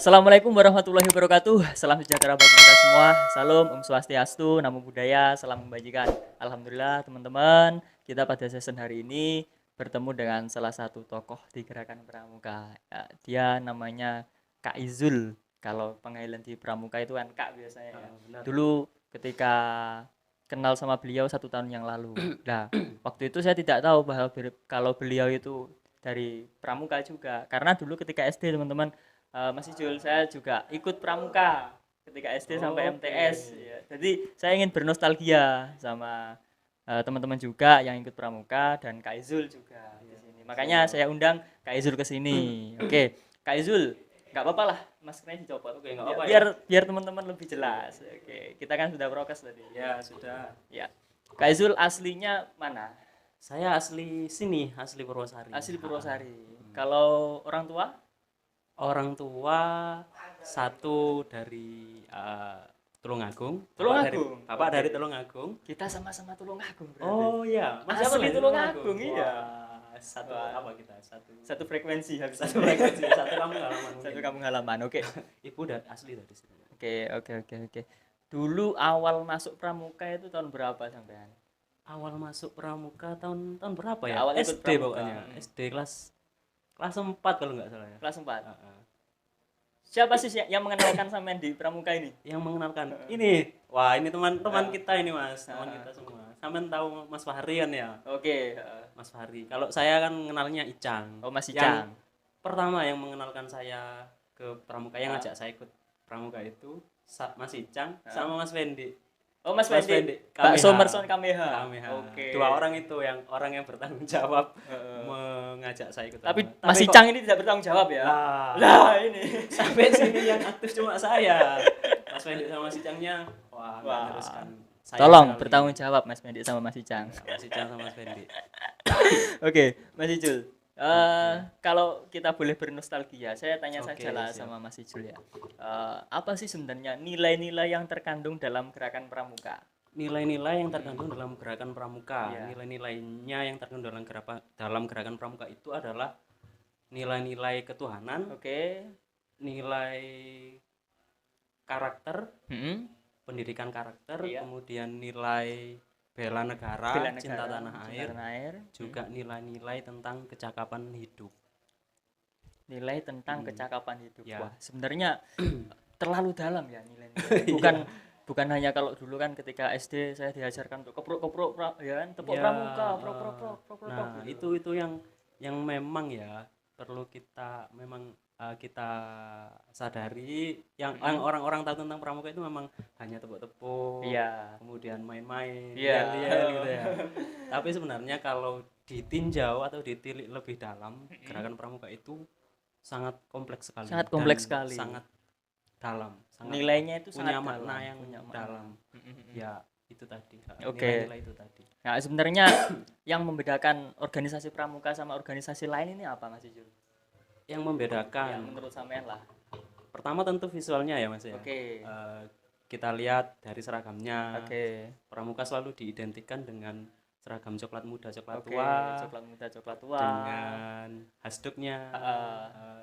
Assalamualaikum warahmatullahi wabarakatuh. Salam sejahtera bagi kita semua. Salam Om Swastiastu, Namo Buddhaya, salam kebajikan. Alhamdulillah teman-teman, kita pada session hari ini bertemu dengan salah satu tokoh di Gerakan Pramuka. Ya, dia namanya Kak Izul. Kalau panggilan di Pramuka itu kan Kak biasanya ya. Benar. Dulu ketika kenal sama beliau 1 tahun yang lalu. Nah, waktu itu saya tidak tahu bahwa kalau beliau itu dari Pramuka juga. Karena dulu ketika SD teman-teman, Mas Ijul, saya juga ikut Pramuka ketika SD sampai MTS. Ya. Jadi saya ingin bernostalgia sama teman-teman juga yang ikut Pramuka dan Kak Izul juga di sini. Makanya saya undang Kak Izul ke sini. Oke, Kak Izul, nggak apa-apa lah, maskernya dicopot. Oke, nggak apa ya. Biar teman-teman lebih jelas. Oke, kita kan sudah prokes tadi. Ya, sudah. Ya. Kak Izul aslinya mana? Saya asli sini, asli Purwosari. Asli Purwosari. Kalau orang tua? Orang tua satu dari Tulungagung. Tulungagung. Bapak dari Tulungagung. Kita sama-sama Tulungagung berarti. Oh iya, Mas Asli siapa lagi? Tulungagung, iya. Wah, satu Wah. apa kita? Satu frekuensi habis. Satu frekuensi, satu kampung halaman. Satu kampung halaman. Oke. Ibu dari asli dari sini. Oke. Dulu awal masuk Pramuka itu tahun berapa sampean? Awal masuk Pramuka tahun berapa Ya, ya? awal ikut SD Pramuka. pokoknya. SD kelas 4 kalau nggak salah ya. Kelas 4. Heeh. Siapa sih yang mengenalkan sampean di Pramuka ini? Yang mengenalkan ini, wah ini teman-teman kita ini Mas, teman kita semua. Sampean tahu Mas Fahri kan ya? Oke. Mas Fahri. Kalau saya kan kenalnya Icang. Oh, Mas Yang Icang. pertama yang mengenalkan saya ke Pramuka, yang ngajak saya ikut Pramuka itu Mas Icang sama Mas Fendi. Oh, Mas Mas Fendi. Fendi, Pak Kameha. Somerson Kameha. Kameha. Oke. Dua orang itu orang yang bertanggung jawab mengajak saya ikut. Tapi Pramuka. Mas kok- Icang ini tidak bertanggung jawab ya? Lah, Lah ini. sampai sini yang aktif cuma saya. Mas Fendi sama Mas Icangnya wah, nggak Wah. teruskan. Saya Tolong sekali. bertanggung jawab Mas Fendi sama Mas Icang. Mas Icang sama Mas Fendi. Oke, Mas Ijul. Kalau kita boleh bernostalgia, saya tanya Oke, saja lah siap. sama Mas Ijul ya. Apa sih sebenarnya nilai-nilai yang terkandung dalam Gerakan Pramuka? Nilai-nilai yang terkandung dalam Gerakan Pramuka. Iya. Nilai-nilainya yang terkandung dalam Gerakan Pramuka itu adalah nilai-nilai ketuhanan, Oke. nilai karakter, Mm-mm. pendidikan karakter, Iya. kemudian nilai bela negara, Bela cinta negara, tanah cinta air, tanah air. juga nilai-nilai tentang kecakapan hidup. Nilai tentang kecakapan hidup. Ya. Wah, sebenarnya terlalu dalam ya nilai-nilai. Bukan hanya kalau dulu kan ketika SD saya diajarkan untuk keprok ya kan, tepuk Ya, pramuka, prok. Nah, gitu. itu yang memang ya perlu kita memang kita sadari yang orang-orang tahu tentang pramuka itu memang hanya tepuk-tepuk, Iya. kemudian main-main, Iya. yel-yel gitu ya. Tapi sebenarnya kalau ditinjau atau ditilik lebih dalam, Gerakan Pramuka itu sangat kompleks sekali. Sangat dan kompleks sekali. Sangat dalam, sangat Nilainya itu punya sangat makna dalam, yang punya makna. dalam. Ya, itu tadi. Oke. Nilai-nilai itu tadi. Nah, sebenarnya yang membedakan organisasi pramuka sama organisasi lain ini apa, Mas Ijul? Yang Yang membedakan menurut sampean lah. pertama tentu visualnya ya Mas ya. Oke. Kita lihat dari seragamnya. Oke. Pramuka selalu diidentikan dengan seragam coklat muda, coklat Oke, tua, coklat muda, coklat tua. dengan hasduknya,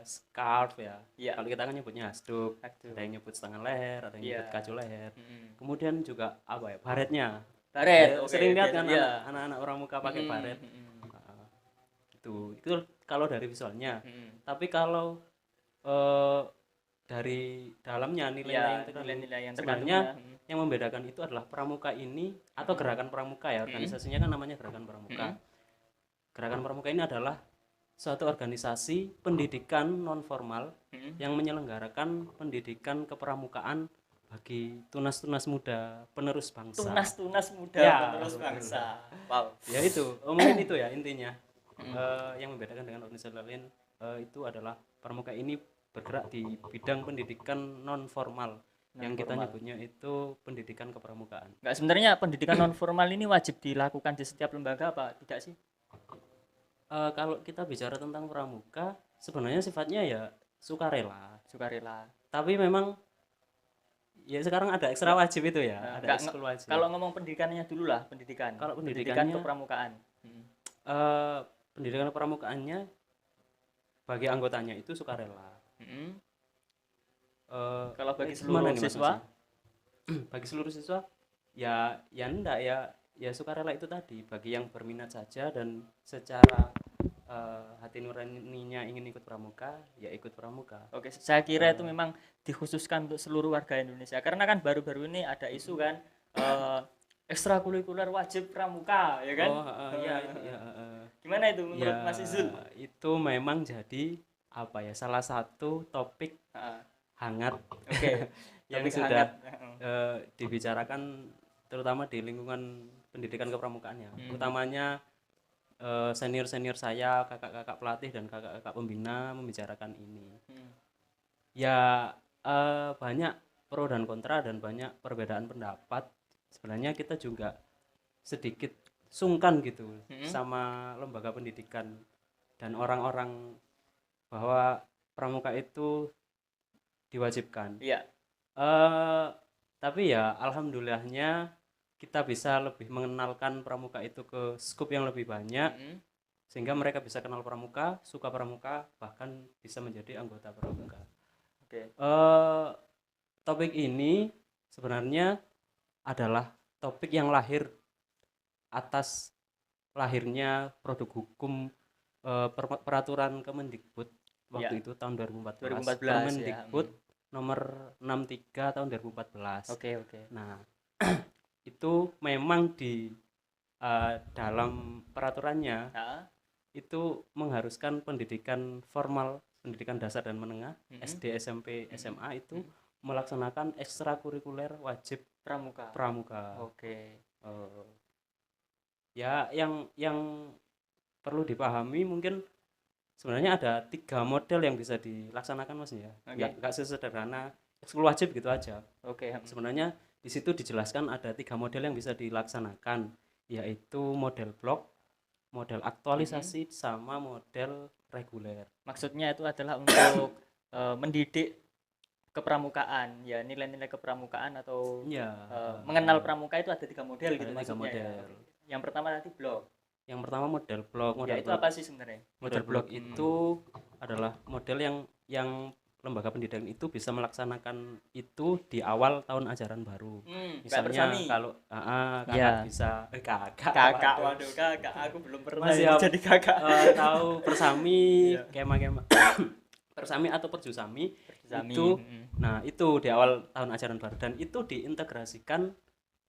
scarf ya. Iya. Kalau kita kan nyebutnya hasduk, Hasduk. ada yang nyebut setengah leher, ada yang Iya. nyebut kaju leher. Mm-mm. Kemudian juga apa ya, baretnya. Baret. Ya, Oke, sering lihat kan iya. anak-anak pramuka pakai baret. Mm-mm. Itu kalau dari visualnya. Mm-mm. Tapi kalau dari dalamnya nilai Iya, yang terkandung, nilai-nilai yang terkandung sebenarnya ya. yang membedakan itu adalah pramuka ini atau gerakan pramuka ya, organisasinya kan namanya gerakan pramuka. Gerakan pramuka ini adalah suatu organisasi pendidikan non formal yang menyelenggarakan pendidikan kepramukaan bagi tunas-tunas muda penerus bangsa. Tunas-tunas muda Ya, penerus bangsa. Wow. Ya itu, mungkin itu ya intinya. Yang membedakan dengan organisasi lain itu adalah pramuka ini bergerak di bidang pendidikan non formal yang kita nyebutnya itu pendidikan kepramukaan. Enggak, sebenarnya pendidikan non formal ini wajib dilakukan di setiap lembaga apa tidak sih? Kalau kita bicara tentang pramuka sebenarnya sifatnya ya sukarela, tapi memang ya sekarang ada ekstra wajib itu ya, ada ekskul wajib. Kalau ngomong pendidikannya dulu lah, pendidikan. Kalau pendidikan pendidikannya, kepramukaan. Pendidikan kepramukaannya bagi anggotanya itu sukarela. Kalau bagi gimana seluruh nih Mas siswa, Masih? Bagi seluruh siswa ya enggak ya sukarela itu tadi bagi yang berminat saja dan secara hati nuraninya ingin ikut pramuka ya ikut pramuka. oke, saya kira itu Eh, memang dikhususkan untuk seluruh warga Indonesia. Karena kan baru-baru ini ada isu kan, eh, ekstrakurikuler wajib pramuka, ya kan? iya ya, Gimana itu ya menurut Mas Izul? itu memang jadi apa ya salah satu topik Ah, hangat oke, yang topik sudah hangat. dibicarakan terutama di lingkungan pendidikan kepramukaan ya, Hmm. utamanya senior-senior saya, kakak-kakak pelatih dan kakak-kakak pembina membicarakan ini. Hmm. Ya banyak pro dan kontra dan banyak perbedaan pendapat. Sebenarnya kita juga sedikit sungkan gitu Hmm. sama lembaga pendidikan dan orang-orang bahwa pramuka itu diwajibkan. Iya. Eh tapi ya alhamdulillahnya kita bisa lebih mengenalkan pramuka itu ke skup yang lebih banyak Hmm. sehingga mereka bisa kenal pramuka, suka pramuka, bahkan bisa menjadi anggota pramuka. Oke. Eh topik ini sebenarnya adalah topik yang lahir atas lahirnya produk hukum peraturan Kemendikbud Iya. waktu itu tahun 2014, 2014 ya. Permendikbud nomor 63 tahun 2014. Oke, oke. Nah, itu memang di dalam peraturannya Ah. itu mengharuskan pendidikan formal, pendidikan dasar dan menengah, SD, SMP, SMA itu melaksanakan ekstrakurikuler wajib Pramuka. pramuka. Oke. Eh, ya yang perlu dipahami mungkin sebenarnya ada 3 model yang bisa dilaksanakan Mas ya. Oke. Nggak sesederhana ekskul wajib gitu aja. Oke. Sebenarnya di situ dijelaskan ada 3 model yang bisa dilaksanakan, yaitu model blok, model aktualisasi, sama model reguler. Maksudnya itu adalah untuk mendidik kepramukaan, ya nilai-nilai kepramukaan atau Ya, mengenal pramuka itu ada 3 model gitu ada 3 maksudnya ya. model. Oke. Yang pertama tadi blok. Yang pertama model blok. Ya itu apa sih sebenarnya? Model blok itu adalah model yang lembaga pendidikan itu bisa melaksanakan itu di awal tahun ajaran baru. Kayak Misalnya bersami. kalau kakak Ya. bisa Kakak, waduh kakak, aku belum pernah masih ini jadi kakak. tahu persami, Iya. kema-kema persami atau perjusami Bersami. itu. Nah, itu di awal tahun ajaran baru dan itu diintegrasikan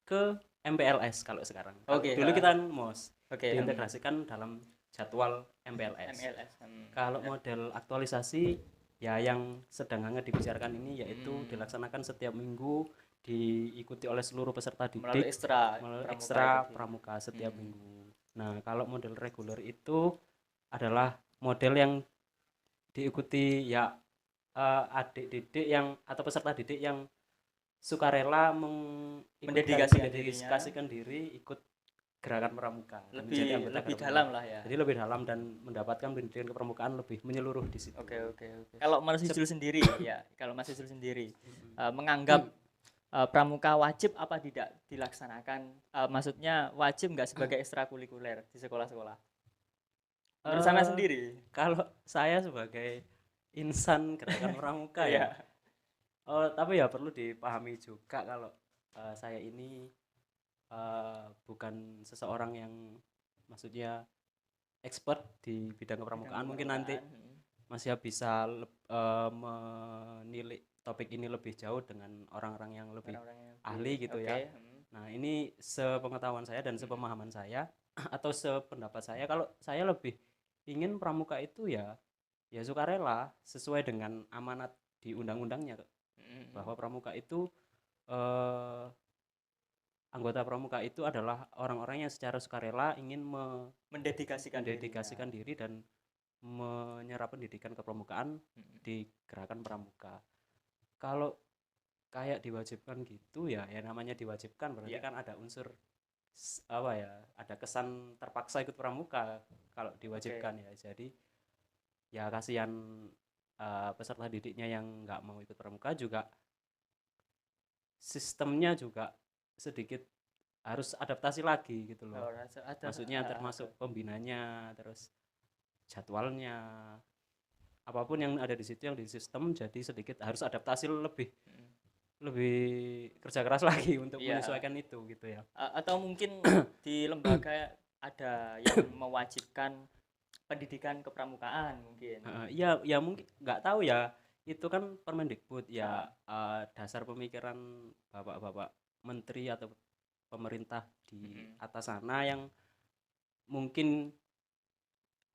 ke MPLS kalau sekarang. Oke, Dulu kita MOS Oke. diintegrasikan dalam jadwal MPLS. MLS. Kalau model aktualisasi ya yang sedang hangat dibicarakan ini yaitu dilaksanakan setiap minggu, diikuti oleh seluruh peserta Melalui didik ekstra melalui pramuka ekstra itu. pramuka setiap minggu. Nah, kalau model reguler itu adalah model yang diikuti ya adik didik yang atau peserta didik yang sukarela mendedikasikan diri ikut gerakan pramuka dan menjadi Lebih anggota lebih gerakan dalam pramuka. lah ya. Jadi lebih dalam dan mendapatkan pendidikan kepramukaan lebih menyeluruh di situ. Oke, oke, oke. Kalau Mas Izul sendiri ya, kalau Mas Izul sendiri menganggap pramuka wajib apa tidak dilaksanakan? Maksudnya wajib nggak sebagai ekstrakurikuler di sekolah-sekolah? Menurut sana Eh, sendiri? Kalau saya sebagai insan gerakan pramuka ya, Iya. tapi ya perlu dipahami juga kalau saya ini bukan seseorang yang maksudnya expert di bidang kepramukaan. Mungkin nanti Mas ya bisa menilai topik ini lebih jauh dengan orang-orang yang lebih ahli gitu ya. Nah, ini sepengetahuan saya dan sepemahaman saya atau sependapat saya, kalau saya lebih ingin pramuka itu ya sukarela sesuai dengan amanat di undang-undangnya bahwa pramuka itu anggota pramuka itu adalah orang-orang yang secara sukarela ingin mendedikasikan diri dan menyerap pendidikan kepramukaan di gerakan pramuka. Kalau kayak diwajibkan gitu ya namanya diwajibkan berarti kan ada unsur apa ya, ada kesan terpaksa ikut pramuka kalau diwajibkan ya. Jadi ya kasihan peserta didiknya yang nggak mau ikut pramuka juga, sistemnya juga sedikit harus adaptasi lagi gitu loh. Maksudnya termasuk pembinanya, terus jadwalnya, apapun yang ada di situ yang di sistem, jadi sedikit harus adaptasi lebih kerja keras lagi untuk Iya. menyesuaikan itu gitu ya. Atau mungkin di lembaga ada yang mewajibkan pendidikan kepramukaan mungkin. Ya mungkin nggak tahu ya, itu kan Permendikbud ya, dasar pemikiran bapak-bapak menteri atau pemerintah di atas sana yang mungkin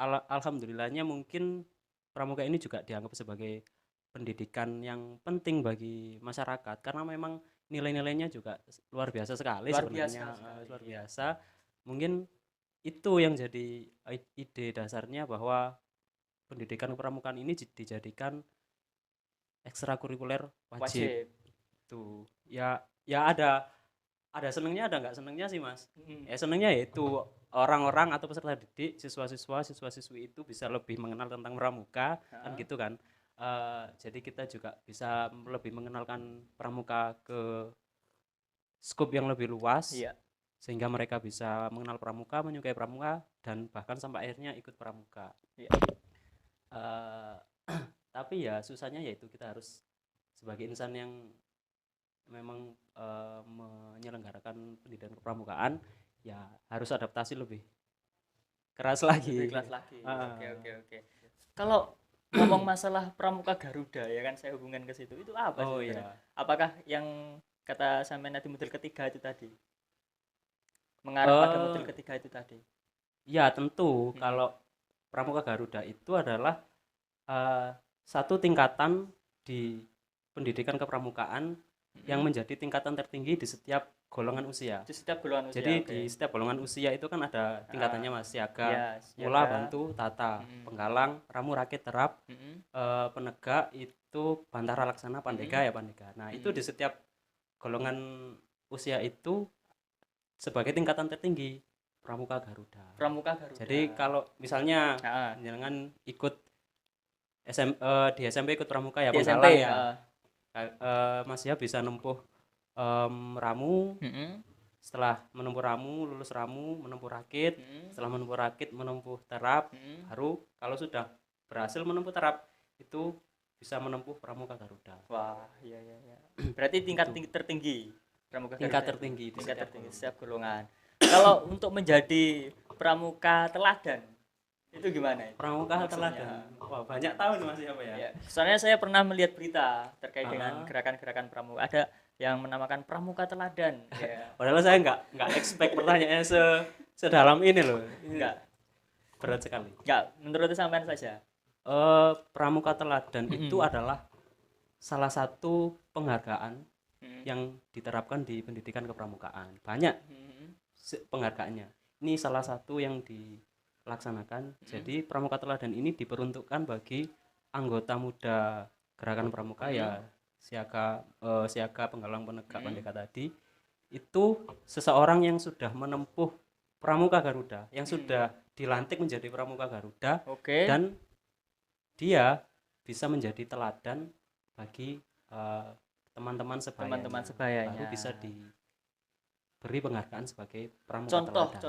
alhamdulillahnya mungkin pramuka ini juga dianggap sebagai pendidikan yang penting bagi masyarakat karena memang nilai-nilainya juga luar biasa sekali Luar sebenarnya. biasa sekali, Luar iya. biasa. Mungkin itu yang jadi ide dasarnya bahwa pendidikan kepramukaan ini dijadikan ekstrakurikuler wajib. Wajib. Tuh ya ada senengnya ada nggak senengnya sih mas. Senengnya yaitu orang-orang atau peserta didik, siswa-siswi itu bisa lebih mengenal tentang pramuka, kan gitu kan. Jadi kita juga bisa lebih mengenalkan pramuka ke skop yang lebih luas, Iya. sehingga mereka bisa mengenal pramuka, menyukai pramuka, dan bahkan sampai akhirnya ikut pramuka. Iya. Tapi ya susahnya yaitu kita harus sebagai insan yang memang menyelenggarakan pendidikan kepramukaan ya harus adaptasi lebih keras lagi. Lebih keras lagi. Oke. Kalau ngomong masalah pramuka Garuda ya kan, saya hubungkan ke situ. Itu apa sih? Iya. Apakah yang kata sampean di model ketiga itu tadi? Mengarah pada model ketiga itu tadi. Ya, tentu kalau pramuka Garuda itu adalah satu tingkatan di pendidikan kepramukaan yang menjadi tingkatan tertinggi di setiap golongan usia. Di setiap golongan usia. Jadi di setiap golongan usia itu kan ada tingkatannya mas, siaga, Ya, mula, bantu, tata, penggalang, ramu, rakit, terap, penegak itu bantara, laksana, pandega ya pandega. Nah itu di setiap golongan usia itu sebagai tingkatan tertinggi pramuka Garuda. Pramuka Garuda. Jadi kalau misalnya jangan ikut di SMP ikut pramuka ya, penggalang ya. Mas ya bisa nempuh ramu, setelah menempuh ramu, lulus ramu, menempuh rakit, setelah menempuh rakit, menempuh terap, baru kalau sudah berhasil menempuh terap, itu bisa menempuh pramuka Garuda. Wah, iya. Berarti tingkat tertinggi pramuka Garuda. Tingkat tertinggi di setiap golongan. Kalau untuk menjadi pramuka teladan, itu gimana? Pramuka teladan. Wah, banyak tahun mas siapa ya? Soalnya saya pernah melihat berita terkait dengan gerakan-gerakan pramuka. Ada yang menamakan pramuka teladan. Padahal saya nggak expect pertanyaannya sedalam ini loh. Enggak. Berat sekali. Enggak, menurut sampean saja. Pramuka teladan itu adalah salah satu penghargaan yang diterapkan di pendidikan kepramukaan. Banyak penghargaannya. Ini salah satu yang dilaksanakan. Jadi pramuka teladan ini diperuntukkan bagi anggota muda gerakan pramuka ya, siaga, penggalang, penegak, pandega tadi. Itu seseorang yang sudah menempuh pramuka Garuda, yang sudah dilantik menjadi pramuka Garuda, dan dia bisa menjadi teladan bagi teman-teman sebayanya. Baru bisa diberi penghargaan sebagai pramuka teladan.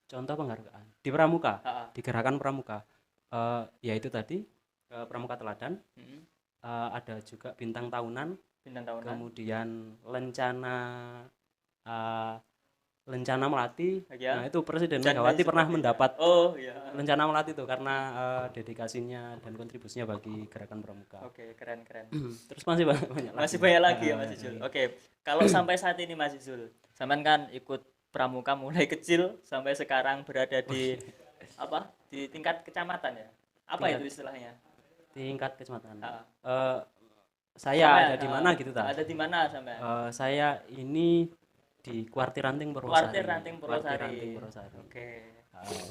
Contoh penghargaan di pramuka, di gerakan pramuka, yaitu tadi pramuka teladan, ada juga bintang tahunan, kemudian lencana melati. Nah itu Presiden Megawati pernah mendapat lencana melati itu karena dedikasinya dan kontribusinya bagi gerakan pramuka. Oke, keren. Terus masih banyak lagi ya Mas Izul. Oke, kalau sampai saat ini Mas Izul, sampean kan ikut pramuka mulai kecil sampai sekarang berada di di tingkat kecamatan ya? Apa itu istilahnya? Tingkat kecamatan. Saya ada di mana gitu tak? Ada di mana sampean? Saya ini di Kuartir Ranting Purwosari. Oke.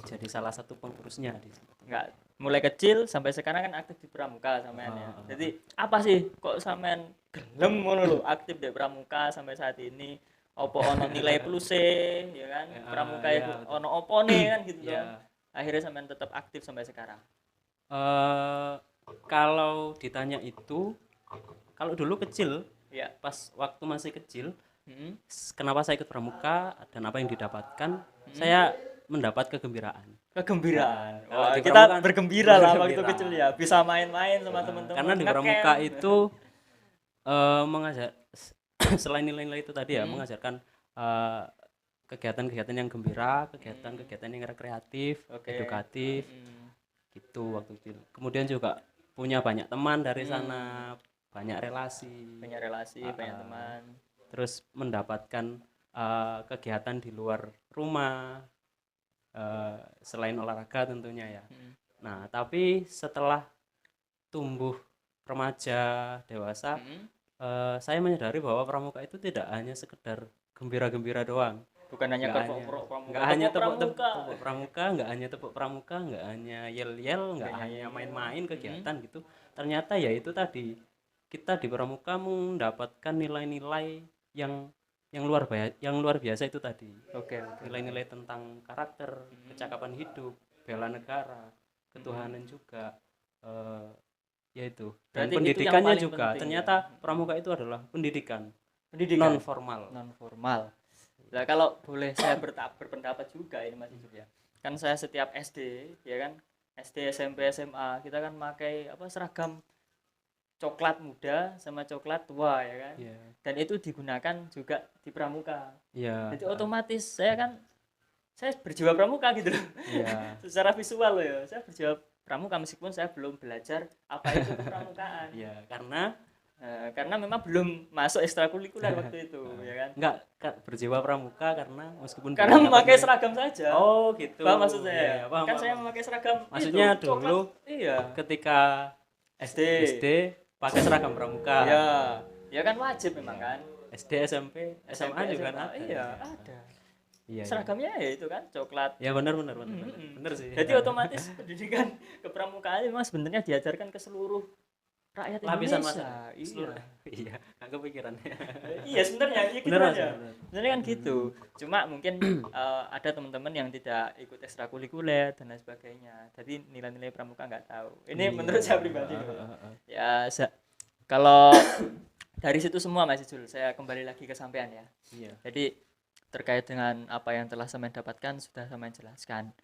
Jadi salah satu pengurusnya di situ. Enggak, mulai kecil sampai sekarang kan aktif di pramuka sampean ya. Jadi apa sih kok sampean gelem ngono lho aktif di pramuka sampai saat ini? Opo ono nilai plus ya kan? Pramuka itu ono opone kan gitu loh. Akhirnya sampean tetap aktif sampai sekarang. Kalau ditanya itu, kalau dulu kecil, pas waktu masih kecil, kenapa saya ikut pramuka dan apa yang didapatkan, saya mendapat kegembiraan. Kegembiraan. Kalau Wah, di kita pramuka bergembira lah waktu bergembira. kecil ya, bisa main-main sama teman-teman, Karena di pramuka itu mengajar selain nilai-nilai itu tadi ya, mengajarkan eh, kegiatan-kegiatan yang gembira, kegiatan-kegiatan yang rekreatif, Oke. edukatif gitu waktu itu. Kemudian juga punya banyak teman dari sana, banyak relasi, Banyak relasi, banyak teman. terus mendapatkan kegiatan di luar rumah selain olahraga tentunya ya. Nah, tapi setelah tumbuh remaja, dewasa, saya menyadari bahwa pramuka itu tidak hanya sekedar gembira-gembira doang. Bukan hanya Nggak tepuk hanya pramuka, nggak hanya tepuk tepuk pramuka. pramuka, nggak hanya tepuk pramuka, nggak hanya yel-yel, nggak hanya main-main kegiatan gitu. Ternyata ya itu tadi, kita di pramuka mendapatkan nilai-nilai yang yang luar biasa itu tadi. Oke. Nilai-nilai tentang karakter, kecakapan hidup, bela negara, ketuhanan juga, yaitu. Dan Berarti itu yang pendidikannya paling juga. penting Ternyata ya. pramuka itu adalah pendidikan Pendidikan non formal. non formal. Nah, kalau boleh saya berpendapat juga ini Mas Yusuf ya. Kan saya setiap SD, ya kan, SD, SMP, SMA, kita kan pakai apa seragam coklat muda sama coklat tua ya kan. Iya. Dan itu digunakan juga di pramuka. Iya. Jadi otomatis saya berjiwa pramuka gitu loh. Iya. Secara visual loh ya. Saya berjiwa pramuka meskipun saya belum belajar apa itu kepramukaan. Iya, karena Karena memang belum masuk ekstrakurikuler waktu itu ya kan. enggak berjiwa pramuka karena meskipun Karena belum dapat memakai nilai. seragam saja. Oh, gitu. Paham maksud saya? Iya, iya, paham, Kan paham, saya paham. memakai seragam Maksudnya itu, coklat. dulu Iya. ketika SD. SD pakai seragam pramuka. Iya. Ya kan wajib memang kan. SD, SMP, SMA juga SMA, ada. iya, ada. Iya. Seragamnya ya itu kan coklat. Ya benar. Benar sih. Jadi otomatis pendidikan kepramukaan memang sebenarnya diajarkan ke seluruh rakyat Lapisan Indonesia. masyarakat. Iya, nggak kepikiran. Iya sebenarnya iya gitu Bener, Mas, aja. bener. Sebenarnya kan gitu. Cuma mungkin ada teman-teman yang tidak ikut ekstrakurikuler dan lain sebagainya. Jadi nilai-nilai pramuka nggak tahu. Ini Iya. menurut saya pribadi loh. Ya kalau dari situ semua Mas Ijul, saya kembali lagi ke sampean ya. Iya. Jadi terkait dengan apa yang telah sampean dapatkan sudah sampean jelaskan.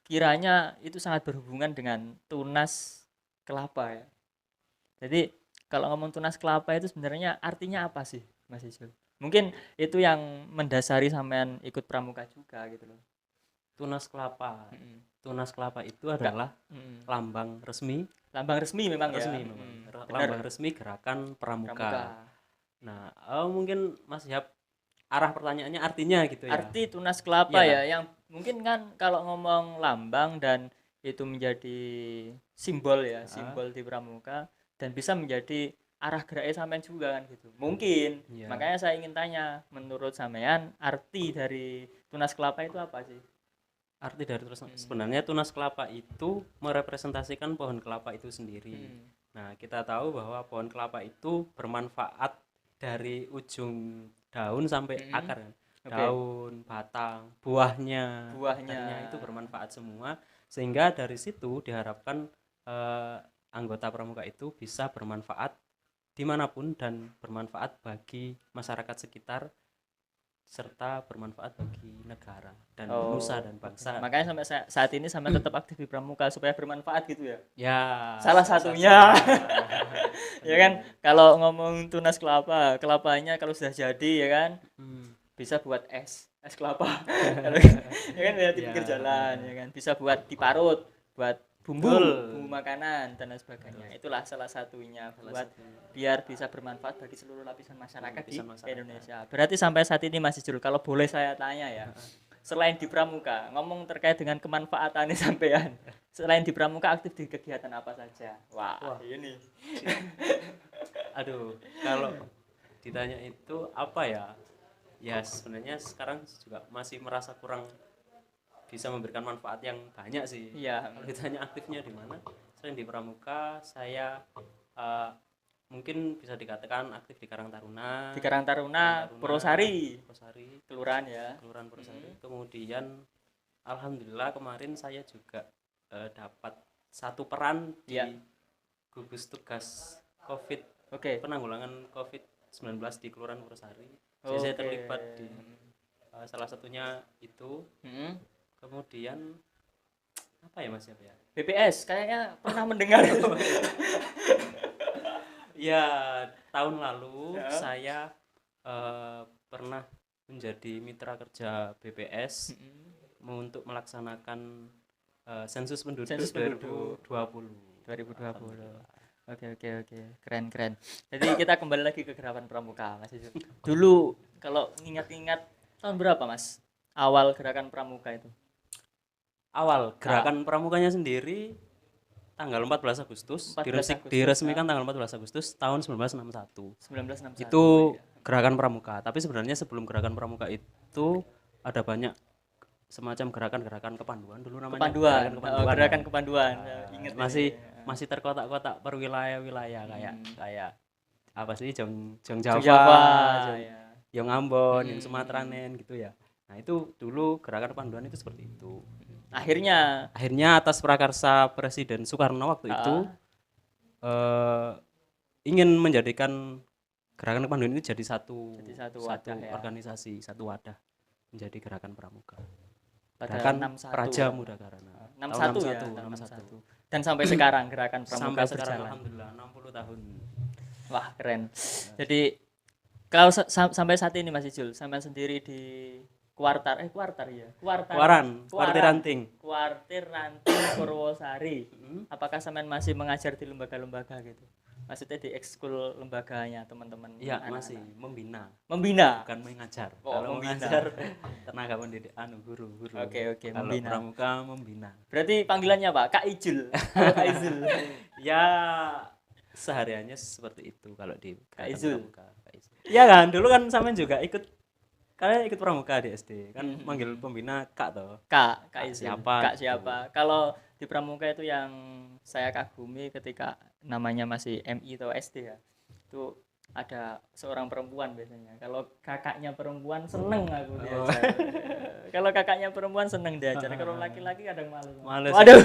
Kiranya itu sangat berhubungan dengan tunas kelapa ya. Jadi kalau ngomong tunas kelapa itu sebenarnya artinya apa sih Mas Ijul? Mungkin itu yang mendasari sampean ikut pramuka juga gitu loh. Tunas kelapa. Tunas kelapa itu adalah lambang resmi. Lambang resmi memang Resmi ya. memang. Lambang resmi gerakan pramuka. Nah, mungkin Mas Yap arah pertanyaannya artinya gitu ya. Arti tunas kelapa Iya. ya yang mungkin kan kalau ngomong lambang dan itu menjadi simbol ya, simbol di pramuka dan bisa menjadi arah geraknya sampean juga kan gitu. Mungkin. Iya. Makanya saya ingin tanya, menurut sampean arti dari tunas kelapa itu apa sih? Arti dari sebenarnya tunas kelapa itu merepresentasikan pohon kelapa itu sendiri. Nah, kita tahu bahwa pohon kelapa itu bermanfaat dari ujung daun sampai akar kan. Daun, batang, buahnya itu bermanfaat semua, sehingga dari situ diharapkan anggota pramuka itu bisa bermanfaat dimanapun dan bermanfaat bagi masyarakat sekitar serta bermanfaat bagi negara dan nusa dan bangsa. Makanya sampai saat ini sampai tetap aktif di pramuka supaya bermanfaat gitu ya. Ya, salah satunya. Ya kan kalau ngomong tunas kelapa, kelapanya kalau sudah jadi ya kan bisa buat es kelapa. Ya kan ya di pinggir jalan ya kan bisa buat diparut, buat bumbu makanan dan lain sebagainya. Itulah salah satunya buat biar bisa bermanfaat bagi seluruh lapisan masyarakat di Indonesia. Berarti sampai saat ini Mas Ijul, kalau boleh saya tanya ya, selain di pramuka, ngomong terkait dengan kemanfaatannya sampean, selain di pramuka aktif di kegiatan apa saja? Wah. Ini. Aduh, kalau ditanya itu apa ya? Ya sebenarnya sekarang juga masih merasa kurang bisa memberikan manfaat yang banyak sih. Iya. Kalau ditanya aktifnya di mana, selain di pramuka saya mungkin bisa dikatakan aktif di Karang Taruna. Di Karang Taruna, Purwosari, kelurahan ya. Kelurahan Purwosari. Kemudian alhamdulillah kemarin saya juga dapat satu peran di gugus tugas COVID. Penanggulangan COVID-19 di Kelurahan Purwosari. Jadi saya terlibat di salah satunya itu. kemudian apa ya Mas ya? BPS kayaknya pernah mendengar. Ya, tahun lalu Ya. saya pernah menjadi mitra kerja BPS untuk melaksanakan sensus penduduk Sensus penduduk 2020. 2020. Oke. Keren. Jadi kita kembali lagi ke Gerakan Pramuka, Mas Izul. Dulu kalau ingat-ingat tahun berapa, Mas? Awal Gerakan Pramuka itu. Awal gerakan pramukanya sendiri tanggal 14 Agustus, 14 Agustus, diresmikan tanggal 14 Agustus tahun 1961. 1961. Itu gerakan pramuka. Tapi sebenarnya sebelum gerakan pramuka itu ada banyak semacam gerakan-gerakan kepanduan dulu namanya. Kepanduan. Gerakan Kan? kepanduan. Ingat Masih terkotak-kotak per wilayah-wilayah kayak apa sih Jong Java, Java, ya. Yang Ambon, yang Sumatranen gitu ya. Nah, itu dulu gerakan kepanduan itu seperti itu. Akhirnya Atas prakarsa Presiden Soekarno waktu itu ingin menjadikan gerakan kepanduan ini jadi satu wadah, ya. organisasi, satu wadah menjadi gerakan pramuka. Pada Gerakan 61, Praja Muda Karana. 61 ya, 61. Dan sampai sekarang gerakan pramuka sampai sekarang berjalan. alhamdulillah 60 tahun. Wah, keren. Jadi kalau sampai saat ini Mas Ijul, sampai sendiri di kuartir ranting Purwosari. Apakah sampean masih mengajar di lembaga-lembaga gitu? Maksudnya di ekskul lembaganya teman-teman? Iya, masih membina, bukan mengajar. Kalau mengajar tenaga pendidik guru. Oke, kalau membina. pramuka membina. Berarti panggilannya apa? Kak Ijul. Kak Ijul. Ya, sehariannya seperti itu kalau di Kak Ijul. Iya kan, dulu kan sampean juga kalian ikut pramuka di SD kan, manggil pembina Kak toh. Kak Izul. Kak siapa? Kalau di pramuka itu yang saya kagumi ketika namanya masih MI atau SD ya. Itu ada seorang perempuan biasanya. Kalau kakaknya perempuan seneng aku diajar. Kalau kakaknya perempuan seneng diajar. Kalau laki-laki kadang malu. Waduh.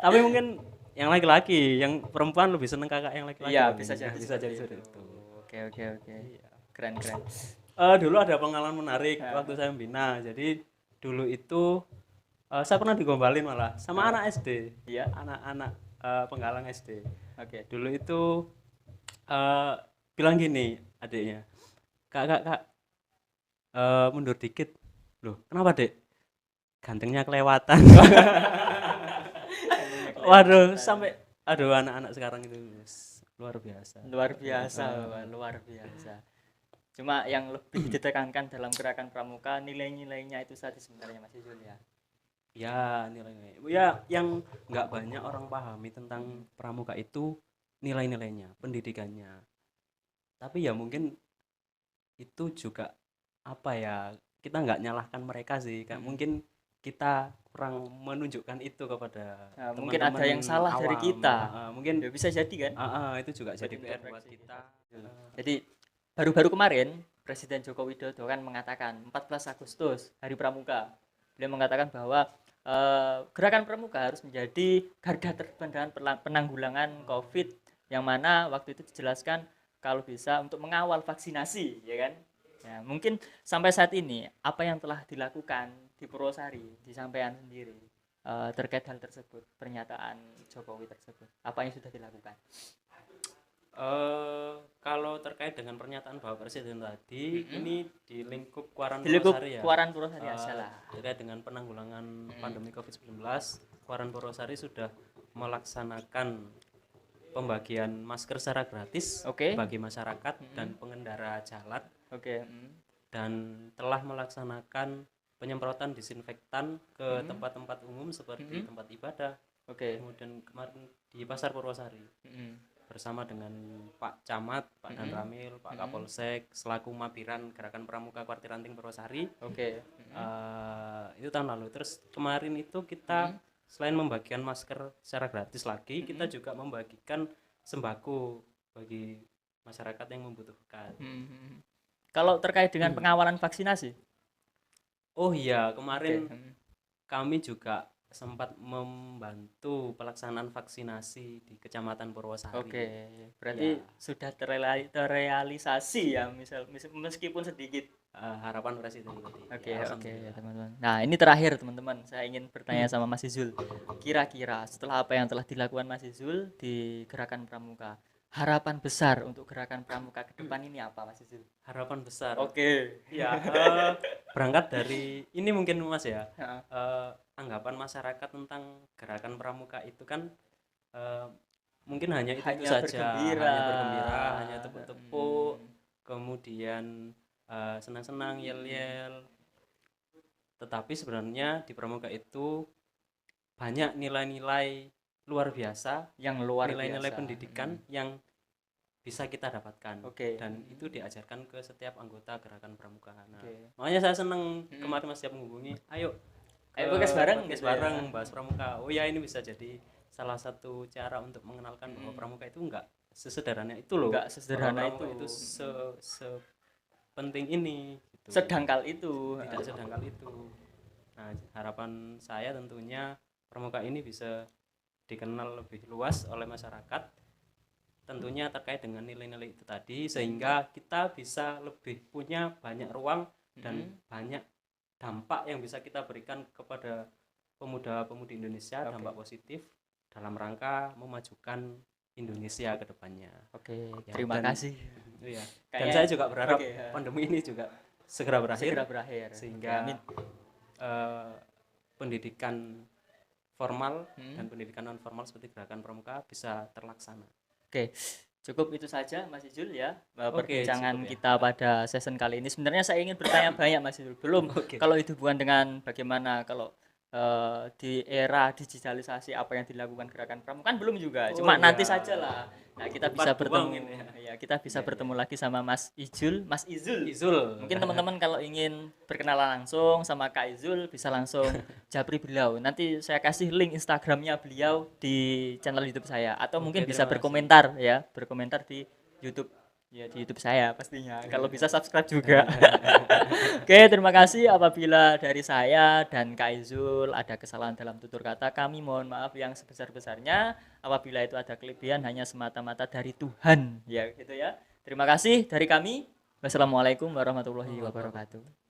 Tapi mungkin yang laki-laki, yang perempuan lebih seneng kakak yang laki-laki. Iya, bisa jadi seperti itu. Oke. Keren. Dulu ada pengalaman menarik waktu saya membina. Jadi dulu itu saya pernah digombalin malah sama anak SD. Iya. Anak-anak penggalang SD. Oke. Dulu itu bilang gini adiknya, kak, mundur dikit. Loh, kenapa dek? Gantengnya kelewatan. Waduh, sampai anak-anak sekarang itu luar biasa. Cuma yang lebih ditekankan dalam gerakan pramuka nilai-nilainya itu tadi sebenarnya Mas Izul ya. Ya, nilai-nilai. Ya, yang nggak banyak orang pahami tentang pramuka itu nilai-nilainya, pendidikannya. Tapi ya mungkin itu juga apa ya, kita nggak nyalahkan mereka sih, kan mungkin kita kurang menunjukkan itu kepada teman-teman. Mungkin ada yang salah awam dari kita. Mungkin ya bisa jadi kan? Itu juga jadi PR buat kita. Jadi baru-baru kemarin Presiden Joko Widodo kan mengatakan 14 Agustus Hari Pramuka. Beliau mengatakan bahwa gerakan pramuka harus menjadi garda terdepan penanggulangan COVID, yang mana waktu itu dijelaskan kalau bisa untuk mengawal vaksinasi, ya kan? Ya, mungkin sampai saat ini apa yang telah dilakukan di Purwosari, di sampean sendiri terkait hal tersebut, pernyataan Jokowi tersebut, apa yang sudah dilakukan? Kalau terkait dengan pernyataan Bapak Presiden tadi, ini di lingkup Kuaran Purwosari ya. Kuaran Purwosari salah. Terkait dengan penanggulangan pandemi COVID-19, Kuaran Purwosari sudah melaksanakan pembagian masker secara gratis bagi masyarakat dan pengendara jalan. Dan telah melaksanakan penyemprotan disinfektan ke tempat-tempat umum seperti tempat ibadah. Kemudian kemarin di Pasar Purwosari. Bersama dengan Pak Camat, Pak Dan Ramil, Pak Kapolsek selaku mapiran Gerakan Pramuka Kuartir Ranting Purwosari. Itu tahun lalu. Terus kemarin itu kita selain membagikan masker secara gratis lagi, kita juga membagikan sembako bagi masyarakat yang membutuhkan. Kalau terkait dengan pengawalan vaksinasi? Oh iya, kemarin kami juga sempat membantu pelaksanaan vaksinasi di Kecamatan Purwosari. Berarti sudah terrealisasi ya, meskipun sedikit. harapan presiden tadi. Oke, Ya, oke alhamdulillah. teman-teman. Nah, ini terakhir teman-teman. Saya ingin bertanya sama Mas Izul. Kira-kira setelah apa yang telah dilakukan Mas Izul di Gerakan Pramuka, harapan besar untuk Gerakan Pramuka ke depan ini apa, Mas Izul? Harapan besar. Oke. Ya, berangkat dari ini mungkin Mas ya. Heeh. Anggapan masyarakat tentang gerakan pramuka itu kan mungkin hanya itu Hanya saja, bergembira. hanya bergembira, hanya tepuk-tepuk, kemudian senang-senang, yel-yel. Tetapi sebenarnya di pramuka itu banyak nilai-nilai luar biasa, Yang luar nilai-nilai biasa. pendidikan yang bisa kita dapatkan. Oke. Dan itu diajarkan ke setiap anggota gerakan pramuka. Nah, Oke. makanya saya senang kemarin Mas siap menghubungi, ayo podcast bareng podcast gitu ya. bareng bahas pramuka. Oh ya, ini bisa jadi salah satu cara untuk mengenalkan bahwa pramuka itu enggak sesederhana itu loh. Enggak sesederhana Bahwa pramuka itu sepenting ini gitu. Sedangkal itu. Tidak sedangkal itu. Nah, harapan saya tentunya pramuka ini bisa dikenal lebih luas oleh masyarakat, tentunya terkait dengan nilai-nilai itu tadi, sehingga kita bisa lebih punya banyak ruang dan banyak dampak yang bisa kita berikan kepada pemuda-pemudi Indonesia, dampak positif dalam rangka memajukan Indonesia ke depannya. Oke, Ya, terima kasih. Iya. Dan saya juga berharap ya. pandemi ini juga segera berakhir, sehingga amin. Pendidikan formal dan pendidikan non formal seperti gerakan pramuka bisa terlaksana. Oke, cukup itu saja Mas Ijul ya perbincangan cukup ya. kita pada season kali ini. Sebenarnya saya ingin bertanya banyak Mas Ijul, belum kalau itu bukan dengan bagaimana kalau di era digitalisasi apa yang dilakukan gerakan pramuka kan belum juga, cuma nanti saja lah. Nah, kita bisa bertemu ya, kita bisa bertemu lagi sama Mas Ijul, Mas Izul. Mungkin teman-teman kalau ingin berkenalan langsung sama Kak Izul bisa langsung japri beliau. Nanti saya kasih link Instagramnya beliau di channel YouTube saya, atau mungkin bisa berkomentar ya, berkomentar di YouTube. Ya, di YouTube saya pastinya. Kalau bisa subscribe juga. Oke, terima kasih. Apabila dari saya dan Kak Izul ada kesalahan dalam tutur kata, kami mohon maaf yang sebesar-besarnya. Apabila itu ada kelebihan hanya semata-mata dari Tuhan. Ya, gitu ya. Terima kasih dari kami. Wassalamualaikum warahmatullahi wabarakatuh.